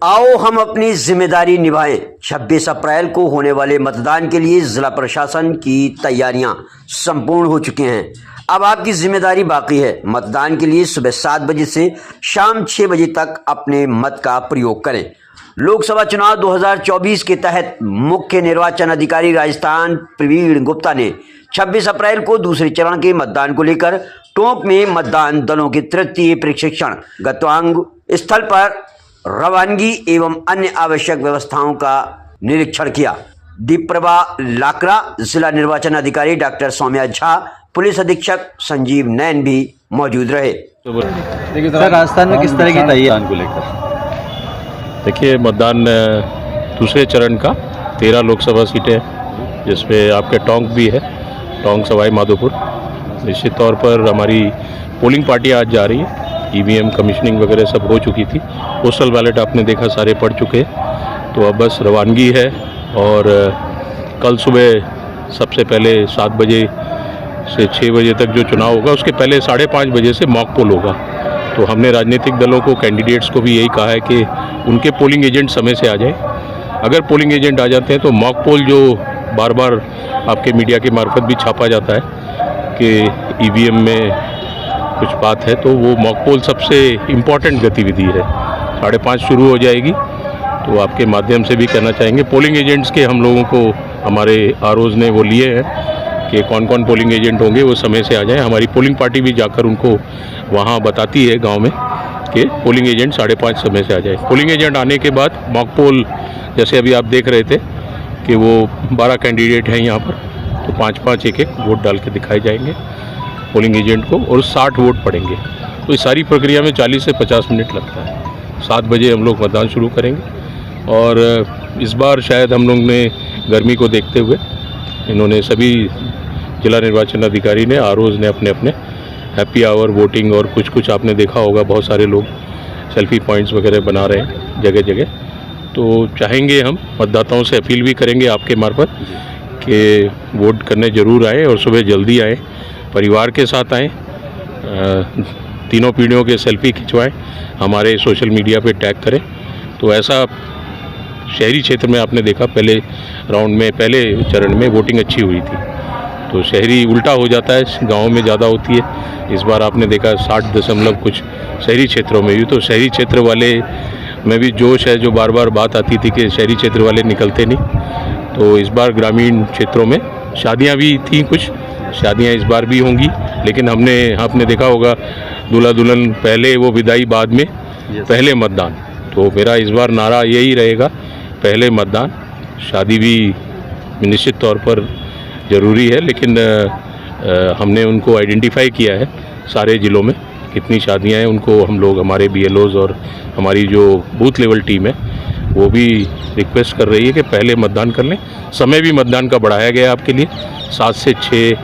आओ हम अपनी जिम्मेदारी निभाएं। 26 अप्रैल को होने वाले मतदान के लिए जिला प्रशासन की तैयारियां संपूर्ण हो चुकी हैं। अब आपकी जिम्मेदारी बाकी है। मतदान के लिए सुबह 7 बजे से शाम 6 बजे तक अपने मत का प्रयोग करें। लोकसभा चुनाव 2024 के तहत मुख्य निर्वाचन अधिकारी राजस्थान प्रवीण गुप्ता ने 26 अप्रैल को दूसरे चरण के मतदान को लेकर टोंक में मतदान दलों के तृतीय प्रशिक्षण गतवांग स्थल पर रवानगी एवं अन्य आवश्यक व्यवस्थाओं का निरीक्षण किया। दीपप्रभा लाकरा, जिला निर्वाचन अधिकारी डॉक्टर सौम्या झा, पुलिस अधीक्षक संजीव नैन भी मौजूद रहे। देखिए सर, राजस्थान में किस तरह की तैयारी को लेकर? देखिए, मतदान दूसरे चरण का 13 लोकसभा सीटें, जिसमें आपके टोंक भी है, टोंक सवाई माधोपुर। निश्चित तौर पर हमारी पोलिंग पार्टी आज जा रही है। ईवीएम कमीशनिंग वगैरह सब हो चुकी थी। पोस्टल बैलेट आपने देखा सारे पड़ चुके हैं। तो अब बस रवानगी है और कल सुबह सबसे पहले 7 बजे से 6 बजे तक जो चुनाव होगा, उसके पहले 5:30 बजे से मॉक पोल होगा। तो हमने राजनीतिक दलों को, कैंडिडेट्स को भी यही कहा है कि उनके पोलिंग एजेंट समय से आ जाएं। अगर पोलिंग एजेंट आ जाते हैं तो मॉक पोल जो बार बार आपके मीडिया के मार्फत भी छापा जाता है कि ईवीएम में कुछ बात है, तो वो मॉक पोल सबसे इम्पॉर्टेंट गतिविधि है। 5:30 शुरू हो जाएगी। तो आपके माध्यम से भी कहना चाहेंगे, पोलिंग एजेंट्स के हम लोगों को हमारे आरओज़ ने वो लिए हैं कि कौन कौन पोलिंग एजेंट होंगे, वो समय से आ जाएं। हमारी पोलिंग पार्टी भी जाकर उनको वहाँ बताती है गांव में कि पोलिंग एजेंट 5:30 समय से आ जाए। पोलिंग एजेंट आने के बाद मॉक पोल, जैसे अभी आप देख रहे थे कि वो 12 कैंडिडेट हैं यहाँ पर, तो 5-5 एक वोट डाल के दिखाए जाएंगे पोलिंग एजेंट को, और 60 वोट पड़ेंगे। तो इस सारी प्रक्रिया में 40 से 50 मिनट लगता है। 7 बजे हम लोग मतदान शुरू करेंगे। और इस बार शायद हम लोग ने गर्मी को देखते हुए, इन्होंने सभी जिला निर्वाचन अधिकारी ने, आरओज़ ने अपने अपने हैप्पी आवर वोटिंग और कुछ आपने देखा होगा, बहुत सारे लोग सेल्फी पॉइंट्स वगैरह बना रहे हैं जगह जगह। तो चाहेंगे, हम मतदाताओं से अपील भी करेंगे आपके मार्फत कि वोट करने ज़रूर आएँ और सुबह जल्दी आएँ, परिवार के साथ आएँ, तीनों पीढ़ियों के सेल्फी खिंचवाएं, हमारे सोशल मीडिया पे टैग करें। तो ऐसा शहरी क्षेत्र में आपने देखा, पहले राउंड में, पहले चरण में वोटिंग अच्छी हुई थी। तो शहरी उल्टा हो जाता है, गाँव में ज़्यादा होती है। इस बार आपने देखा 60 दशमलव कुछ शहरी क्षेत्रों में भी। तो शहरी क्षेत्र वाले में भी जोश है, जो बार बार बात आती थी कि शहरी क्षेत्र वाले निकलते नहीं। तो इस बार ग्रामीण क्षेत्रों में शादियाँ भी थीं, कुछ शादियां इस बार भी होंगी, लेकिन आपने देखा होगा, दूल्हा दुल्हन पहले, वो विदाई बाद में, पहले मतदान। तो मेरा इस बार नारा यही रहेगा, पहले मतदान। शादी भी निश्चित तौर पर ज़रूरी है, लेकिन हमने उनको आइडेंटिफाई किया है सारे ज़िलों में कितनी शादियां हैं। उनको हम लोग, हमारे BLOs और हमारी जो बूथ लेवल टीम है, वो भी रिक्वेस्ट कर रही है कि पहले मतदान कर लें। समय भी मतदान का बढ़ाया गया आपके लिए, 7 से 6,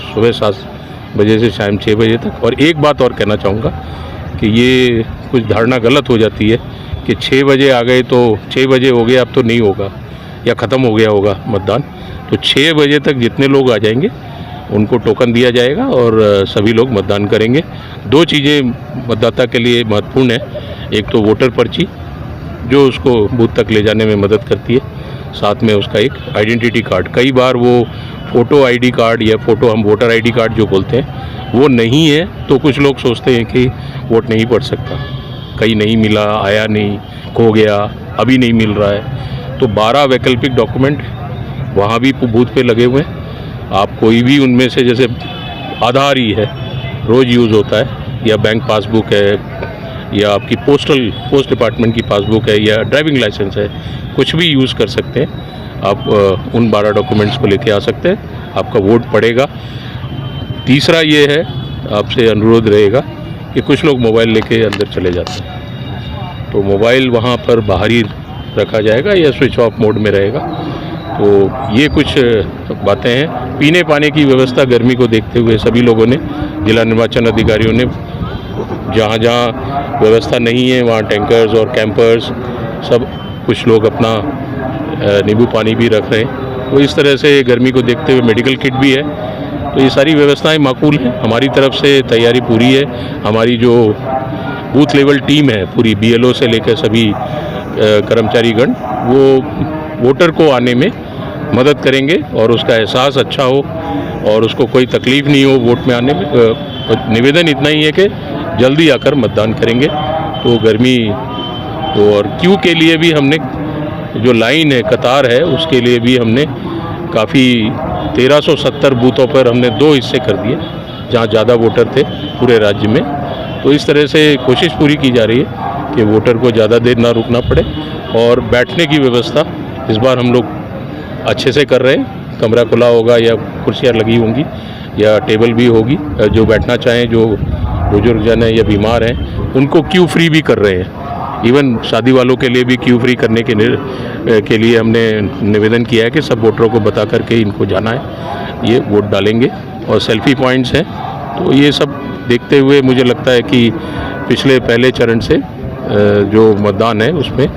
सुबह 7 बजे से शाम 6 बजे तक। और एक बात और कहना चाहूँगा कि ये कुछ धारणा गलत हो जाती है कि 6 बजे आ गए तो 6 बजे हो गया, अब तो नहीं होगा या ख़त्म हो गया होगा मतदान। तो 6 बजे तक जितने लोग आ जाएंगे उनको टोकन दिया जाएगा और सभी लोग मतदान करेंगे। 2 चीज़ें मतदाता के लिए महत्वपूर्ण है। एक तो वोटर पर्ची, जो उसको बूथ तक ले जाने में मदद करती है, साथ में उसका एक आइडेंटिटी कार्ड। कई बार वो फ़ोटो ID कार्ड या फ़ोटो, हम वोटर ID कार्ड जो बोलते हैं, वो नहीं है, तो कुछ लोग सोचते हैं कि वोट नहीं पड़ सकता, कहीं नहीं मिला, आया नहीं, खो गया, अभी नहीं मिल रहा है। तो 12 वैकल्पिक डॉक्यूमेंट वहाँ भी बूथ पे लगे हुए हैं। आप कोई भी उनमें से, जैसे आधार ही है, रोज़ यूज़ होता है, या बैंक पासबुक है, या आपकी पोस्ट डिपार्टमेंट की पासबुक है, या ड्राइविंग लाइसेंस है, कुछ भी यूज़ कर सकते हैं आप। उन 12 डॉक्यूमेंट्स को लेके आ सकते हैं, आपका वोट पड़ेगा। तीसरा ये है, आपसे अनुरोध रहेगा कि कुछ लोग मोबाइल लेके अंदर चले जाते हैं, तो मोबाइल वहाँ पर बाहर ही रखा जाएगा या स्विच ऑफ मोड में रहेगा। तो ये कुछ बातें हैं। पीने पानी की व्यवस्था गर्मी को देखते हुए सभी लोगों ने, जिला निर्वाचन अधिकारियों ने, जहाँ जहाँ व्यवस्था नहीं है वहाँ टैंकर्स और कैंपर्स सब, कुछ लोग अपना नींबू पानी भी रख रहे हैं। तो इस तरह से गर्मी को देखते हुए मेडिकल किट भी है। तो ये सारी व्यवस्थाएं माकूल हैं। हमारी तरफ से तैयारी पूरी है। हमारी जो बूथ लेवल टीम है पूरी, BLO से लेकर सभी कर्मचारीगण वो वोटर को आने में मदद करेंगे और उसका एहसास अच्छा हो और उसको कोई तकलीफ़ नहीं हो वोट में आने में। निवेदन इतना ही है कि जल्दी आकर मतदान करेंगे। तो गर्मी तो और क्यू के लिए भी हमने जो लाइन है, कतार है, उसके लिए भी हमने काफ़ी 1370 बूथों पर हमने 2 हिस्से कर दिए जहाँ ज़्यादा वोटर थे पूरे राज्य में। तो इस तरह से कोशिश पूरी की जा रही है कि वोटर को ज़्यादा देर ना रुकना पड़े और बैठने की व्यवस्था इस बार हम लोग अच्छे से कर रहे हैं। कमरा खुला होगा या कुर्सियाँ लगी होंगी या टेबल भी होगी। जो बैठना चाहें, जो बुजुर्ग जन हैं या बीमार हैं, उनको क्यू फ्री भी कर रहे हैं। इवन शादी वालों के लिए भी क्यू फ्री करने के लिए हमने निवेदन किया है कि सब वोटरों को बता करके इनको जाना है, ये वोट डालेंगे। और सेल्फी पॉइंट्स हैं, तो ये सब देखते हुए मुझे लगता है कि पिछले पहले चरण से जो मतदान है उसमें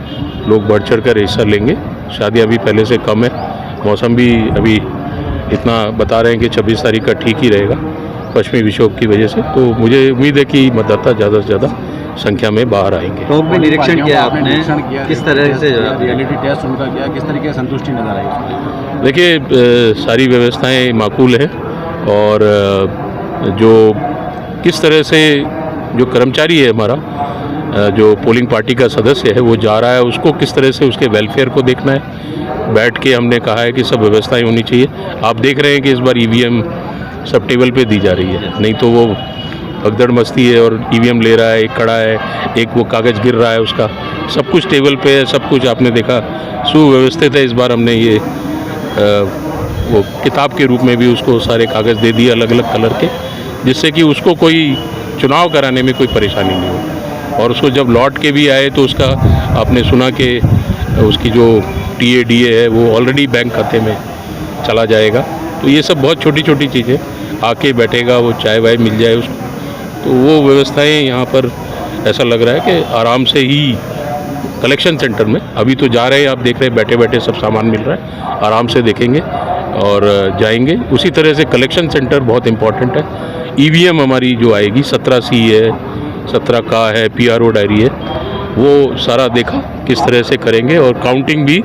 लोग बढ़ चढ़ कर हिस्सा लेंगे। शादियाँ भी पहले से कम है, मौसम भी अभी इतना बता रहे हैं कि 26 तारीख का ठीक ही रहेगा पश्चिमी विक्षोभ की वजह से। तो मुझे उम्मीद है कि मतदाता ज़्यादा से ज़्यादा संख्या में बाहर आएंगे। टोंक में निरीक्षण किया आपने, किस तरह से रियलिटी टेस्ट उनका किया, किस तरीके से संतुष्टि नजर आई? देखिए, सारी व्यवस्थाएं माकूल है और जो किस तरह से जो कर्मचारी है हमारा, जो पोलिंग पार्टी का सदस्य है, वो जा रहा है, उसको किस तरह से उसके वेलफेयर को देखना है। बैठ के हमने कहा है कि सब व्यवस्थाएं होनी चाहिए। आप देख रहे हैं कि इस बार ईवीएम सब टेबल पे दी जा रही है, नहीं तो वो भगदड़ मस्ती है और ईवीएम ले रहा है, एक खड़ा है, एक वो कागज़ गिर रहा है उसका, सब कुछ टेबल पे है, सब कुछ आपने देखा सुव्यवस्थित है। इस बार हमने ये वो किताब के रूप में भी उसको सारे कागज़ दे दिए अलग अलग कलर के, जिससे कि उसको कोई चुनाव कराने में कोई परेशानी नहीं हो। और उसको जब लौट के भी आए तो उसका आपने सुना कि उसकी जो टीए है वो ऑलरेडी बैंक खाते में चला जाएगा। तो ये सब बहुत छोटी छोटी चीज़ें, आके बैठेगा, वो चाय वाय मिल जाए उसको, तो वो व्यवस्थाएं यहाँ पर ऐसा लग रहा है कि आराम से ही कलेक्शन सेंटर में अभी तो जा रहे हैं, आप देख रहे हैं बैठे बैठे सब सामान मिल रहा है, आराम से देखेंगे और जाएंगे। उसी तरह से कलेक्शन सेंटर बहुत इम्पॉर्टेंट है। ईवीएम हमारी जो आएगी 17C है, 17 का है, PRO डायरी है, वो सारा देखा किस तरह से करेंगे और काउंटिंग भी